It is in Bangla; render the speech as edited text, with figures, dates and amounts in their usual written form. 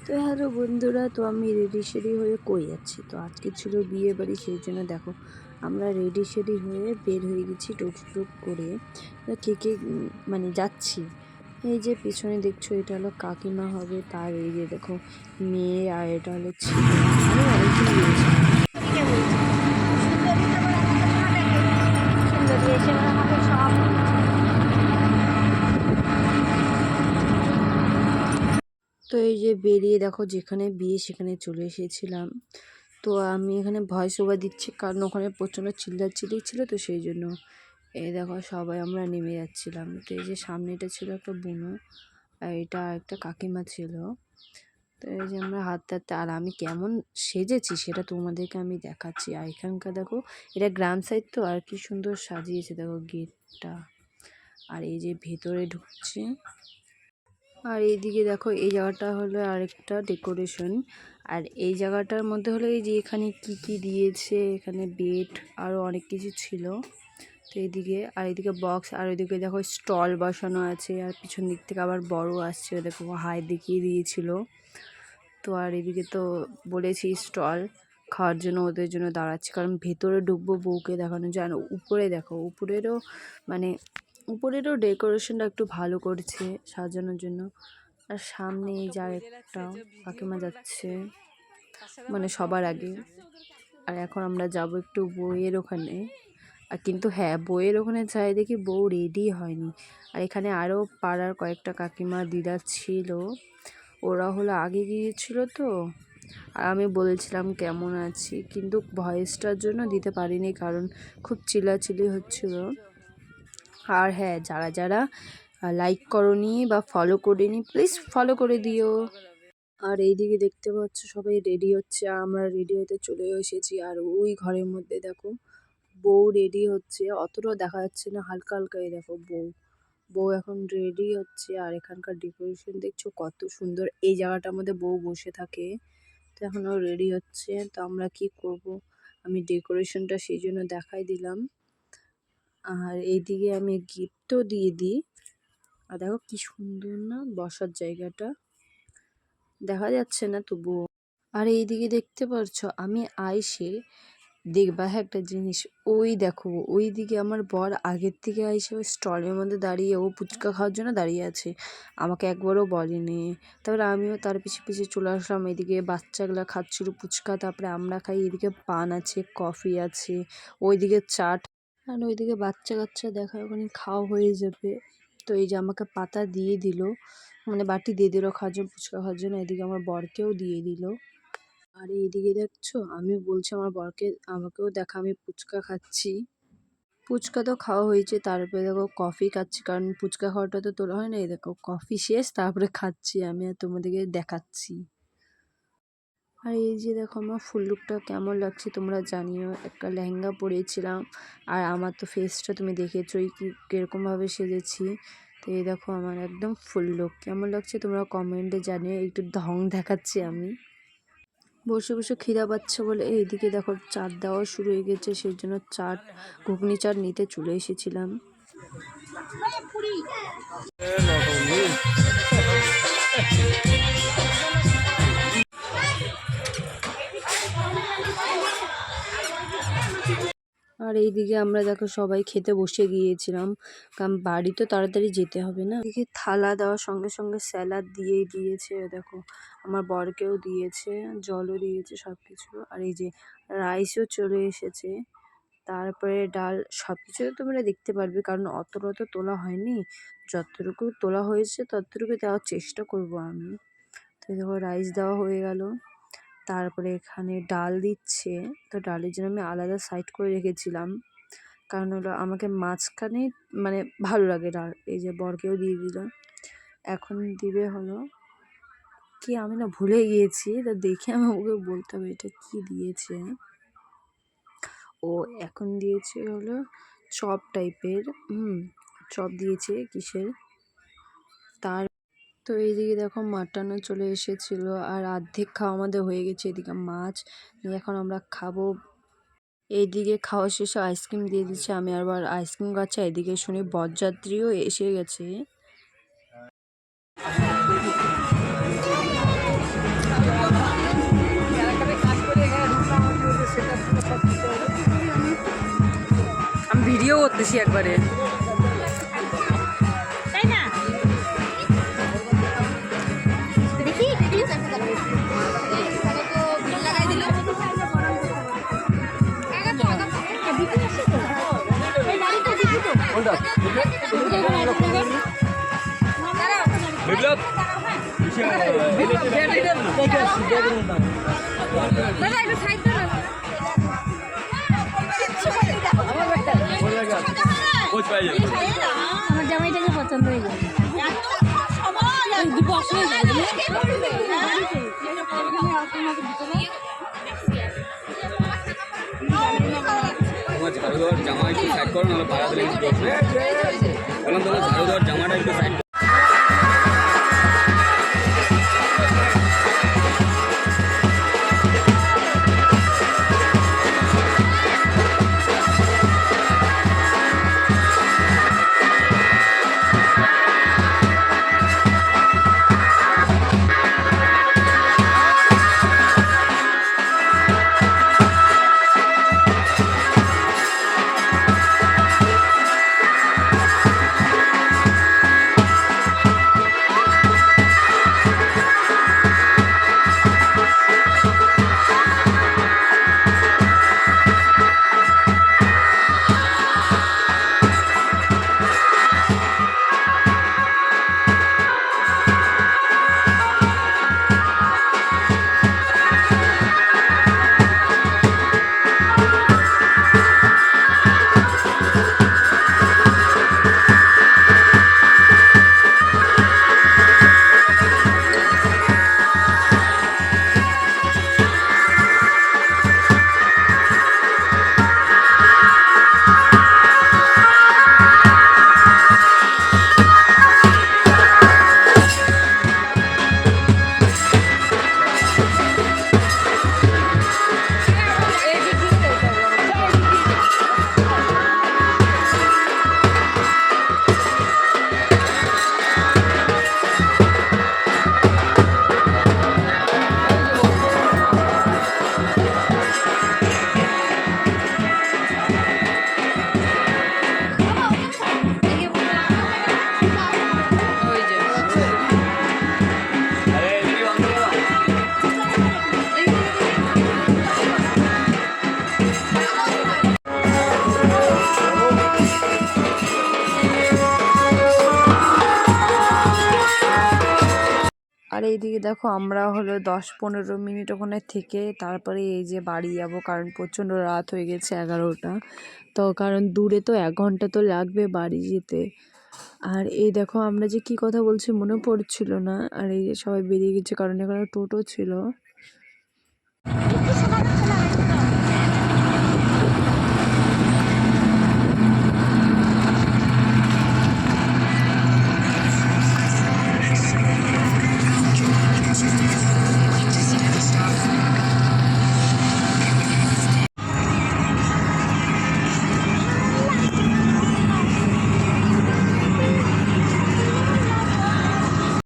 তো হ্যালো বন্ধুরা, তো আমি রেডি সেডি হয়ে কই যাচ্ছি। তো আজকে ছিল বিয়ে বাড়ি, সেই জন্য দেখো আমরা রেডি সেডি হয়ে বের হয়ে গেছি টুক করে। কে কে মানে যাচ্ছি। এই যে পিছনে দেখছো, এটা হলো কাকিমা হবে, তার এই যে দেখো মেয়ে, আর এটা হলো ছেলে, আরও অনেকজন রয়েছে। তো এই যে বেরিয়ে দেখো যেখানে বিয়ে সেখানে চলে এসেছিলাম। তো আমি এখানে ভয়েস ওভার দিচ্ছি কারণ ওখানে প্রচণ্ড চিল্লাচিল্লি ছিল, তো সেই জন্য এই দেখো সবাই আমরা নেমে যাচ্ছিলাম। তো এই যে সামনেটা ছিল একটা বুনো, আর এটা একটা কাকিমা ছিল। তো এই যে আমরা হাঁটতে হাঁটতে, আর আমি কেমন সেজেছি সেটা তোমাদেরকে আমি দেখাচ্ছি। আর এখানকার দেখো, এটা গ্রাম সাইড তো, আর কি সুন্দর সাজিয়েছে দেখো গেটটা। আর এই যে ভেতরে ঢুকছে, আর এইদিকে দেখো এই জায়গাটা হলো আরেকটা ডেকোরেশন। আর এই জায়গাটার মধ্যে হলো এই যে এখানে কি দিয়েছে, এখানে বেড আরও অনেক কিছু ছিল। তো এইদিকে, আর এইদিকে বক্স, আর ওইদিকে দেখো স্টল বসানো আছে। আর পিছন দিক থেকে আবার বড় আসছে, দেখো হাই দেখিয়ে দিয়েছিল। তো আর এদিকে তো বলেছি স্টল খাওয়ার জন্য, ওদের জন্য দাঁড়াচ্ছি, কারণ ভেতরে ঢুকবো বউকে দেখানোর জন্য। উপরে দেখো, উপরেরও ডেকোরেশনটা একটু ভালো করছে সাজানোর জন্য। আর সামনে এই যে একটা কাকিমা যাচ্ছে, মানে সবার আগে। আর এখন আমরা যাব একটু বউয়ের ওখানে। আর কিন্তু হ্যাঁ, বউয়ের ওখানে যাই দেখি বউ রেডি হয়নি। আর এখানে আরও পাড়ার কয়েকটা কাকিমা দিদা ছিল, ওরা হলো আগে গিয়েছিল। তো আর আমি বলছিলাম কেমন আছি, কিন্তু ভয়েসটার জন্য দিতে পারিনি কারণ খুব চিল্লাচিল্লি হচ্ছিল। আর হ্যাঁ, যারা যারা লাইক করনি বা ফলো করিনি, প্লিজ ফলো করে দিও। আর এইদিকে দেখতে পাচ্ছ সবাই রেডি হচ্ছে, আমরা রেডি হতে চলে এসেছি। আর ওই ঘরের মধ্যে দেখো বউ রেডি হচ্ছে, অতটাও দেখা যাচ্ছে না, হালকা হালকাই দেখো বউ এখন রেডি হচ্ছে। আর এখানকার ডেকোরেশন দেখছো কত সুন্দর, এই জায়গাটার মধ্যে বউ বসে থাকে। তো এখন ও রেডি হচ্ছে, তো আমরা কি করব, আমি ডেকোরেশনটা সেই জন্য দেখাই দিলাম। আর এইদিকে আমি গিফটও দিয়ে দিই। আর দেখো কি সুন্দর না বসার জায়গাটা, দেখা যাচ্ছে না তবুও। আর এইদিকে দেখতে পাচ্ছ আমি আইসে, দেখবা হ্যাঁ একটা জিনিস, ওই দেখো ওই দিকে আমার বর আগের থেকে আইসে ওই স্টলের মধ্যে দাঁড়িয়ে, ও ফুচকা খাওয়ার জন্য দাঁড়িয়ে আছে, আমাকে একবারও বলেনি। তারপরে আমিও তার পিছে পিছে চলে আসলাম। এদিকে বাচ্চাগুলো খাচ্ছিল ফুচকা, তারপরে আমরা খাই। এদিকে পান আছে, কফি আছে, ওইদিকে চাট। আর ওইদিকে বাচ্চা কাচ্চা দেখা ওখানে খাওয়া হয়ে যাবে। তো এই যে আমাকে পাতা দিয়ে দিল, মানে বাটি দিয়ে দিল খাওয়ার জন্য, ফুচকা খাওয়ার জন্য। এদিকে আমার বরকেও দিয়ে দিল। আর এইদিকে দেখছো আমি বলছি আমার বরকে, আমাকেও দেখা আমি ফুচকা খাচ্ছি। ফুচকা তো খাওয়া হয়েছে, তারপরে দেখো কফি খাচ্ছি, কারণ ফুচকা খাওয়াটা তো তোলা হয় না। এই দেখো কফি শেষ, তারপরে খাচ্ছি আমি, আর তোমাদেরকে দেখাচ্ছি। আর এই যে দেখো আমার ফুল লুকটা কেমন লাগছে তোমরা জানিও। একটা লেহেঙ্গা পরেছিলাম, আর আমার তো ফেসটা তুমি দেখেছোই কীরকমভাবে সেজেছি। তো এই দেখো আমার একদম ফুল লুক কেমন লাগছে তোমরা কমেন্টে জানিও। একটু ঢং দেখাচ্ছি আমি। বসে বসে খিদা পাচ্ছে বলে এইদিকে দেখো চাট দেওয়া শুরু হয়ে গেছে, সেই জন্য ঘুগনি চাট নিতে চলে এসেছিলাম। আর এইদিকে আমরা দেখো সবাই খেতে বসে গিয়েছিলাম, কারণ বাড়ি তো তাড়াতাড়ি যেতে হবে না। এদিকে থালা দেওয়ার সঙ্গে সঙ্গে স্যালাড দিয়েই দিয়েছে, দেখো আমার বরকেও দিয়েছে, জলও দিয়েছে, সব কিছু। আর এই যে রাইসও চলে এসেছে, তারপরে ডাল, সব কিছু তোমরা দেখতে পারবে, কারণ অতটা তো তোলা হয়নি। যতটুকু তোলা হয়েছে ততটুকু দেওয়ার চেষ্টা করব আমি। তো দেখো রাইস দেওয়া হয়ে গেল, তারপরে এখানে ডাল দিচ্ছে। তো ডালের জন্য আমি আলাদা সাইড করে রেখেছিলাম, কারণ হলো আমাকে মাঝখানে মানে ভালো লাগে ডাল। এই যে বরকেও দিয়ে দিল, এখন দিবে হলো কি আমি না ভুলে গিয়েছি, তা দেখে আমি ওকে বলতে হবে এটা কি দিয়েছে। ও এখন দিয়েছে হলো চপ টাইপের, চপ দিয়েছে কিসের তার। তো এইদিকে দেখো মাটনও চলে এসেছিল, আর অর্ধেক খাওয়া আমাদের হয়ে গেছে। এদিকে মাছ নিয়ে এখন আমরা খাবো। এইদিকে খাওয়া শেষে আইসক্রিম দিয়ে দিচ্ছে, আমি আবার আইসক্রিম খাচ্ছি। এদিকে শুনি বরযাত্রীও এসে গেছে। করতেছি একবারে। আমার জামাইটাকে পছন্দ হয়ে যায়। তোমার ঝাড়ু দেওয়ার জামা একটু সাইড করো, নাহলে পাড়া দিলে একটু বললাম তোমার ঝাড়ু দেওয়ার জামাটা একটু সাইড। আর এইদিকে দেখো আমরা হলো 10-15 মিনিট ওখানে থেকে তারপরে এই যে বাড়ি যাবো, কারণ প্রচণ্ড রাত হয়ে গেছে 11টা। তো কারণ দূরে তো 1 ঘন্টা তো লাগবে বাড়ি যেতে। আর এই দেখো আমরা যে কি কথা বলছি মনে পড়ছিল না। আর এই যে সবাই বেরিয়ে গেছে, কারণ এখানে টোটো ছিল।